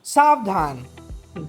सावधान।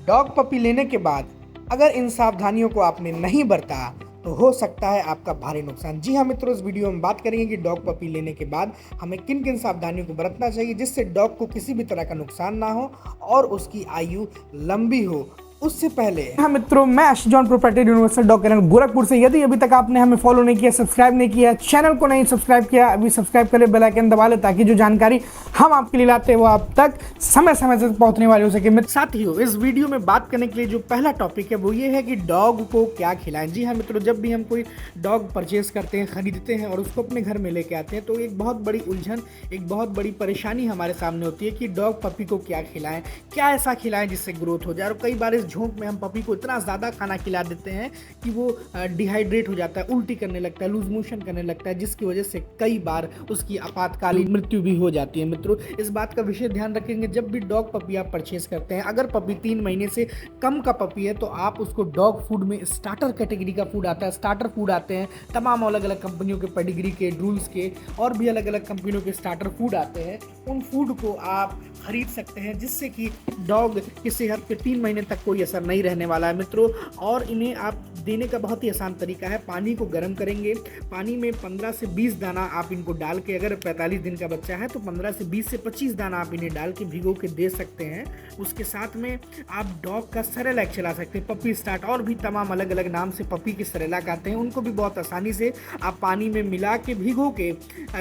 Dog puppy लेने के बाद अगर इन सावधानियों को आपने नहीं बरता तो हो सकता है आपका भारी नुकसान। जी हाँ मित्रों, इस वीडियो में बात करेंगे कि डॉग पपी लेने के बाद हमें किन किन सावधानियों को बरतना चाहिए जिससे डॉग को किसी भी तरह का नुकसान ना हो और उसकी आयु लंबी हो। उससे पहले हाँ मित्रों, मैं Ashish John, proprietor universal dog care Gorakhpur से। यदि अभी तक आपने हमें फॉलो नहीं किया, सब्सक्राइब नहीं किया, चैनल को नहीं सब्सक्राइब किया, अभी सब्सक्राइब करें, बेल आइकन दबा ले ताकि जो जानकारी हम आपके लिए लाते हैं वो आप तक समय समय से पहुंचने वाली हो सके। साथियों, इस वीडियो में बात करने के लिए जो पहला टॉपिक है वो ये है कि डॉग को क्या खिलाएं। जी हाँ मित्रों, जब भी हम कोई डॉग परचेज करते हैं, खरीदते हैं और उसको अपने घर में लेके आते हैं तो एक बहुत बड़ी उलझन, एक बहुत बड़ी परेशानी हमारे सामने होती है कि डॉग पपी को क्या खिलाएं, क्या ऐसा खिलाएं जिससे ग्रोथ हो जाए। और कई बार इस झोंक में हम पपी को इतना ज़्यादा खाना खिला देते हैं कि वो डिहाइड्रेट हो जाता है, उल्टी करने लगता है, लूज मोशन करने लगता है, जिसकी वजह से कई बार उसकी आपातकालीन मृत्यु भी हो जाती है। मित्रों, इस बात का विशेष ध्यान रखेंगे जब भी डॉग पपी आप परचेज करते हैं। अगर पपी 3 महीने से कम का पपी है तो आप उसको डॉग फूड में स्टार्टर कैटेगरी का फूड आता है, स्टार्टर फूड आते हैं, तमाम अलग अलग कंपनियों के, पेडिग्री के, ड्रूल्स के और भी अलग अलग कंपनियों के स्टार्टर फूड आते हैं। उन फूड को आप खरीद सकते हैं जिससे कि डॉग की सेहत पे 3 महीने तक कोई असर नहीं रहने वाला है मित्रों। और इन्हें आप देने का बहुत ही आसान तरीका है। पानी को गर्म करेंगे, पानी में 15 से 20 दाना आप इनको डाल के, अगर 45 दिन का बच्चा है तो 15 से 20 से 25 दाना आप इन्हें डाल के भिगो के दे सकते हैं। उसके साथ में आप डॉग का सेरेलैक चला सकते हैं, पपी स्टार्ट, और भी तमाम अलग अलग नाम से पपी के सेरेलैक आते हैं। उनको भी बहुत आसानी से आप पानी में मिला के, भिगो के,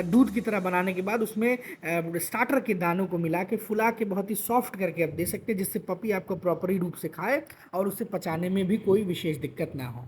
दूध की तरह बनाने के बाद उसमें स्टार्टर के दानों को मिला के, फुला के, बहुत ही सॉफ्ट करके आप दे सकते हैं जिससे पपी आपको प्रॉपरी रूप से खाए और उसे पचाने में भी कोई विशेष दिक्कत ना हो।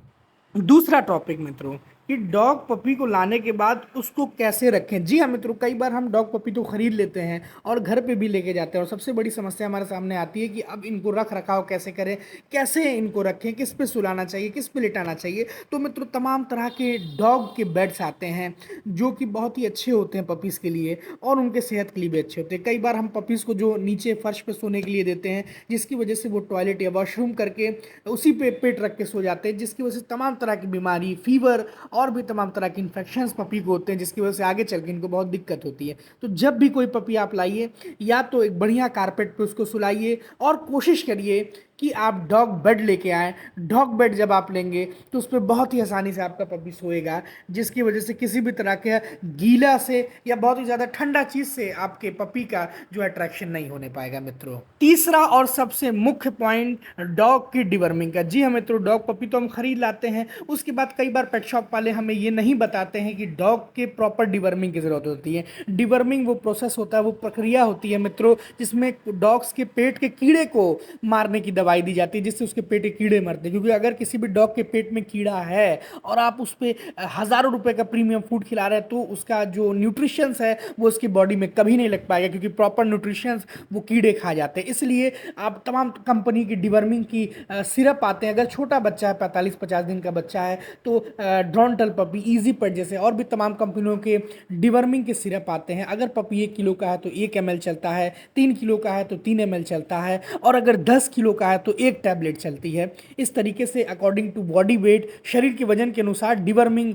दूसरा टॉपिक मित्रों, कि डॉग पपी को लाने के बाद उसको कैसे रखें। जी हाँ मित्रों, कई बार हम डॉग पपी तो खरीद लेते हैं और घर पे भी लेके जाते हैं और सबसे बड़ी समस्या हमारे सामने आती है कि अब इनको रख रखाव कैसे करें, कैसे इनको रखें, किस पे सुलाना चाहिए, किस पे लिटाना चाहिए। तो मित्रों, तमाम तरह के डॉग के बेड्स आते हैं जो कि बहुत ही अच्छे होते हैं पपीज़ के लिए और उनके सेहत के लिए भी अच्छे होते हैं। कई बार हम पपीज़ को जो नीचे फर्श पे सोने के लिए देते हैं, जिसकी वजह से वो टॉयलेट या वॉशरूम करके उसी पे पेट रख के सो जाते हैं, जिसकी वजह से तमाम तरह की बीमारी, फीवर और भी तमाम तरह के इन्फेक्शंस पपी को होते हैं, जिसकी वजह से आगे चल के इनको बहुत दिक्कत होती है। तो जब भी कोई पपी आप लाइए, या तो एक बढ़िया कारपेट पे उसको सुलाइए और कोशिश करिए कि आप डॉग बेड लेके आएँ। डॉग बेड जब आप लेंगे तो उस पर बहुत ही आसानी से आपका पपी सोएगा, जिसकी वजह से किसी भी तरह के गीला से या बहुत ही ज़्यादा ठंडा चीज़ से आपके पपी का जो अट्रैक्शन नहीं होने पाएगा मित्रों। तीसरा और सबसे मुख्य पॉइंट, डॉग की डिवर्मिंग का। जी हाँ मित्रों, डॉग पपी तो हम खरीद लाते हैं, उसके बाद कई बार पेट शॉप वाले हमें ये नहीं बताते हैं कि डॉग के प्रॉपर डिवर्मिंग की ज़रूरत होती है। डिवर्मिंग वो प्रोसेस होता है, वो प्रक्रिया होती है मित्रों, जिसमें डॉग्स के पेट के कीड़े को मारने की दवाई दी जाती है जिससे उसके पेट के कीड़े मरते हैं। क्योंकि अगर किसी भी डॉग के पेट में कीड़ा है और आप उस पर हज़ारों रुपए का प्रीमियम फूड खिला रहे हैं तो उसका जो न्यूट्रिशंस है वो उसकी बॉडी में कभी नहीं लग पाएगा, क्योंकि प्रॉपर न्यूट्रिशंस वो कीड़े खा जाते हैं। इसलिए आप तमाम कंपनी की डिवर्मिंग की सिरप आते हैं। अगर छोटा बच्चा है, 45-50 दिन का बच्चा है, तो ड्रॉन्टल पपी, इजी पेट जैसे और भी तमाम कंपनियों के डिवर्मिंग के सिरप आते हैं। अगर पपी 1 किलो का है तो 1 ml चलता है, 3 किलो का है तो 3 ml चलता है, और अगर 10 किलो का है तो 1 टैबलेट चलती है। इस तरीके से अकॉर्डिंग टू बॉडी वेट, शरीर के वजन के अनुसार डिवर्मिंग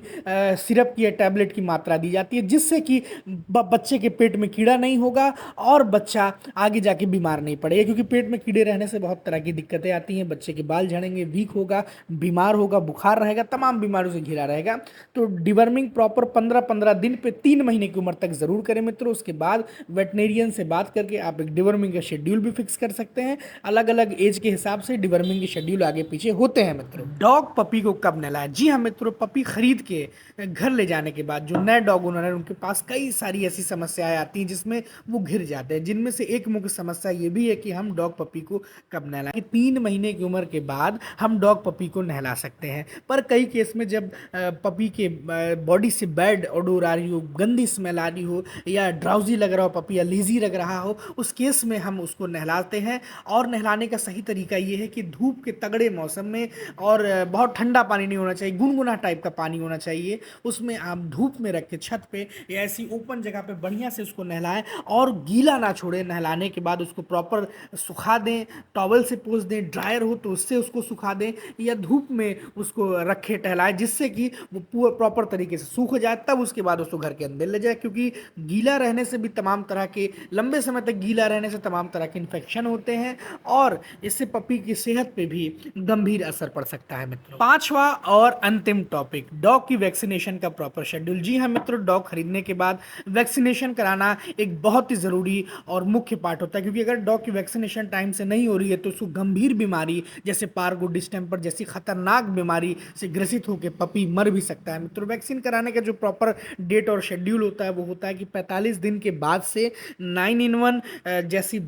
सिरप की या टैबलेट की मात्रा दी जाती है, जिससे कि बच्चे के पेट में कीड़ा नहीं होगा और बच्चा आगे जाके बीमार नहीं पड़ेगा। क्योंकि पेट में कीड़े रहने से बहुत तरह की दिक्कतें आती हैं, बच्चे के बाल झड़ेंगे, वीक होगा, बीमार होगा, बुखार रहेगा, तमाम बीमारियों से घिरा रहेगा। तो डिवर्मिंग प्रॉपर 15-15 दिन पे 3 महीने की उम्र तक ज़रूर करें मित्रों। उसके बाद वेटनेरियन से बात करके आप एक डिवर्मिंग का शेड्यूल भी फिक्स कर सकते हैं। अलग अलग एज के हिसाब से डिवर्मिंग के शेड्यूल आगे पीछे होते हैं मित्रों। डॉग पपी को कब नहलाएं। जी हाँ मित्रों, पपी खरीद के घर ले जाने के बाद जो नए डॉग ओनर है उनके पास कई सारी ऐसी समस्याएं आती हैं जिसमें वो घिर जाते हैं, जिनमें से एक मुख्य समस्या ये भी है कि हम डॉग पपी को कब नहलाएं। 3 महीने की उम्र के बाद हम डॉग पपी को नहला सकते हैं, पर कई केस में जब पपी के बॉडी से बैड ऑडोर आ रही हो, गंदी स्मेल आ रही हो, या ड्राउजी लग रहा हो पपी, या लेजी लग रहा हो, उस केस में हम उसको नहलाते हैं। और नहलाने का सही तरीका तरीका ये है कि धूप के तगड़े मौसम में और बहुत ठंडा पानी नहीं होना चाहिए, गुनगुना टाइप का पानी होना चाहिए, उसमें आप धूप में रख के छत पे या ऐसी ओपन जगह पे बढ़िया से उसको नहलाएं और गीला ना छोड़ें। नहलाने के बाद उसको प्रॉपर सुखा दें, टॉवल से पोंछ दें, ड्रायर हो तो उससे उसको सुखा दें या धूप में उसको रखें टहलाएं, जिससे कि वो पूरा प्रॉपर तरीके से सूख जाए। तब उसके बाद उसको घर के अंदर ले जाए, क्योंकि गीला रहने से भी तमाम तरह के, लंबे समय तक गीला रहने से तमाम तरह के इन्फेक्शन होते हैं और इससे पपी की सेहत पे भी गंभीर असर पड़ सकता है मित्रों। पांचवा और अंतिम टॉपिक, डॉग की वैक्सीनेशन का प्रॉपर शेड्यूल। जी हाँ मित्रों, डॉग खरीदने के बाद वैक्सीनेशन कराना एक बहुत ही ज़रूरी और मुख्य पार्ट होता है, क्योंकि अगर डॉग की वैक्सीनेशन टाइम से नहीं हो रही है तो उसको गंभीर बीमारी जैसे पार्गो डिस्टेंपर जैसी खतरनाक बीमारी से ग्रसित होकर पपी मर भी सकता है मित्रों। वैक्सीन कराने का जो प्रॉपर डेट और शेड्यूल होता है वो होता है कि 45 दिन के बाद से 9 in 1 जैसी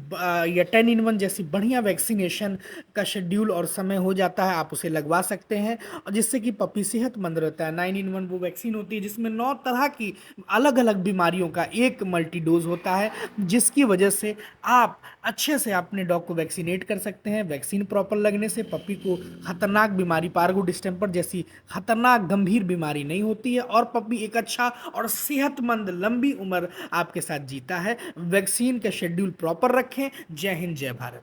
या 10 in 1 जैसी बढ़िया वैक्सीनेशन का शेड्यूल और समय हो जाता है, आप उसे लगवा सकते हैं और जिससे कि पपी सेहतमंद रहता है। 9 in 1 वो वैक्सीन होती है जिसमें 9 तरह की अलग अलग बीमारियों का एक मल्टी डोज होता है, जिसकी वजह से आप अच्छे से अपने डॉग को वैक्सीनेट कर सकते हैं। वैक्सीन प्रॉपर लगने से पपी को खतरनाक बीमारी पार्गो डिस्टेंपर जैसी खतरनाक गंभीर बीमारी नहीं होती है और पपी एक अच्छा और सेहतमंद लंबी उम्र आपके साथ जीता है। वैक्सीन का शेड्यूल प्रॉपर रखें। जय हिंद, जय भारत।